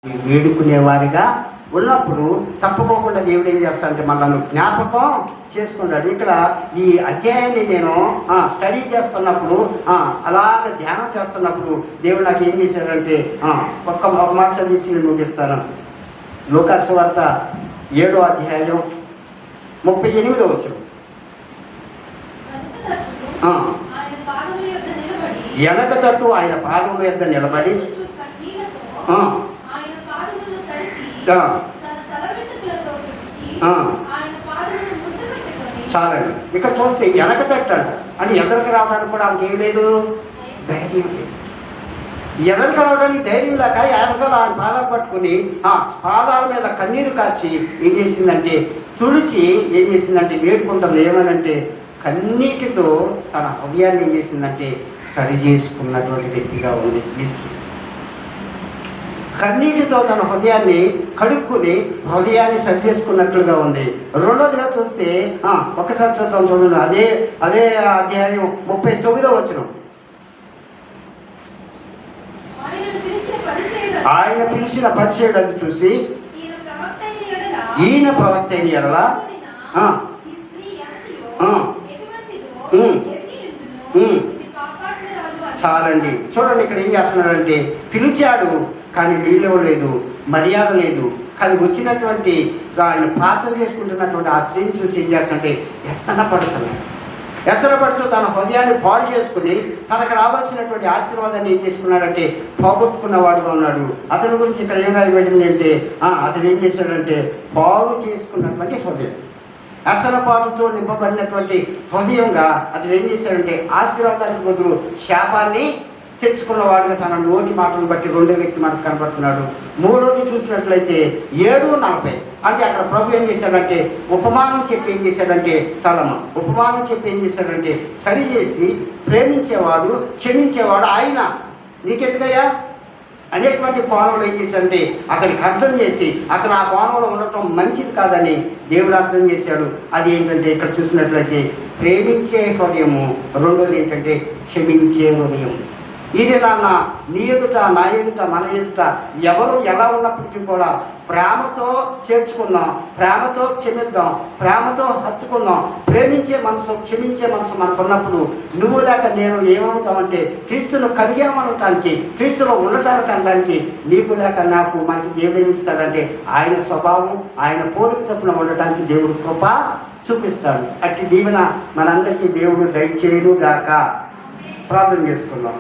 వేడుకునేవారిగా ఉన్నప్పుడు తప్పుకోకుండా దేవుడు ఏం చేస్తాడంటే మనల్ని జ్ఞాపకం చేసుకుంటాడు. ఇక్కడ ఈ అధ్యాయాన్ని నేను స్టడీ చేస్తున్నప్పుడు అలాగ ధ్యానం చేస్తున్నప్పుడు దేవుడు నాకు ఏం చేశాడంటే ఒక మాట చదివించి నేను ముగిస్తాను. లూకాసు సువార్త 7వ అధ్యాయం 38వ వచనం. వెనక తట్టు ఆయన పాదముల యొద్ద నిలబడి చాలండి. ఇక్కడ చూస్తే వెనక తట్టు అంటే ఎదరికి రావడానికి కూడా ఆమెకి ఏం లేదు, ధైర్యం లేదు. ఎదరికి రావడానికి ధైర్యం లేక వెనకాల ఆయన పాదాలు పట్టుకుని పాదాల మీద కన్నీరు కాచి ఏం చేసిందంటే తుడిచి ఏం చేసిందంటే వేడుకుంటుంది. ఏమనంటే కన్నీటితో తన హృదయాన్ని ఏం చేసిందంటే సరి చేసుకున్నటువంటి వ్యక్తిగా ఉంది ఈ స్త్రీ. కన్నీటితో తన హృదయాన్ని కడుక్కుని హృదయాన్ని సరి చేసుకున్నట్లుగా ఉంది. రెండోదిగా చూస్తే ఒకసారి చూద్దాం, చూడండి. అదే అధ్యాయం 39వ వచనం. ఆయన పిలిచిన పరిచయుడు అది చూసి ఈయన ప్రవక్త అయిన ఎడల చాలండి. చూడండి ఇక్కడ ఏం చేస్తున్నాడంటే పిలిచాడు కానీ వీళ్ళలేదు, మర్యాద లేదు. కానీ వచ్చినటువంటి ఆయన ప్రార్థన చేసుకుంటున్నటువంటి ఆ స్త్రీని చూసి ఏం చేస్తుంటే ఎసరపడుతూ తన హృదయాన్ని పాడు చేసుకుని తనకు రావాల్సినటువంటి ఆశీర్వాదాన్ని ఏం చేసుకున్నాడంటే పోగొట్టుకున్నవాడుగా ఉన్నాడు. అతని గురించి ఇక్కడ ఏం రాయబడింది అంటే అతను ఏం చేశాడంటే పాడు చేసుకున్నటువంటి హృదయం, అసరపాటుతో నింపబడినటువంటి హృదయంగా అతను ఏం చేశాడంటే ఆశీర్వాదానికి బదులు శాపాన్ని తెచ్చుకున్నవాడుగా తన నోటి మాటను బట్టి రెండో వ్యక్తి మనకు కనబడుతున్నాడు. మూడోది చూసినట్లయితే 7:40 అంటే అక్కడ ప్రభు ఏం చేశాడంటే ఉపమానం చెప్పి ఏం చేశాడంటే ఉపమానం చెప్పి ఏం చేశాడంటే సరిచేసి ప్రేమించేవాడు క్షమించేవాడు ఆయన నీకెందుకయ్యా అనేటువంటి కోణంలో ఏం చేశాడంటే అతనికి అర్థం చేసి అతను ఆ కోణంలో ఉండటం మంచిది కాదని దేవుడు అర్థం చేశాడు. అది ఏంటంటే ఇక్కడ చూసినట్లయితే ప్రేమించే హృదయము, రెండోది ఏంటంటే క్షమించే హృదయం. ఇది నీ ఎదుట నా ఎదుట మన ఎదుట ఎవరు ఎలా ఉన్నప్పటికీ కూడా ప్రేమతో చేర్చుకుందాం, ప్రేమతో క్షమిద్దాం, ప్రేమతో హత్తుకుందాం. ప్రేమించే మనసు క్షమించే మనసు మనకు ఉన్నప్పుడు నువ్వు లేక నేను ఏమవుతామంటే క్రీస్తును కలిగామనటానికి, క్రీస్తులో ఉండటానికి అనడానికి నీకు లేక నాకు మనకి దేవుడు ఏమిస్తాడంటే ఆయన స్వభావం ఆయన పోలిక చొప్పున ఉండటానికి దేవుడు కృప చూపిస్తాడు. అట్టి దీవెన మనందరికీ దేవుడు దయచేయును గాక. ప్రార్థన చేసుకుందాం.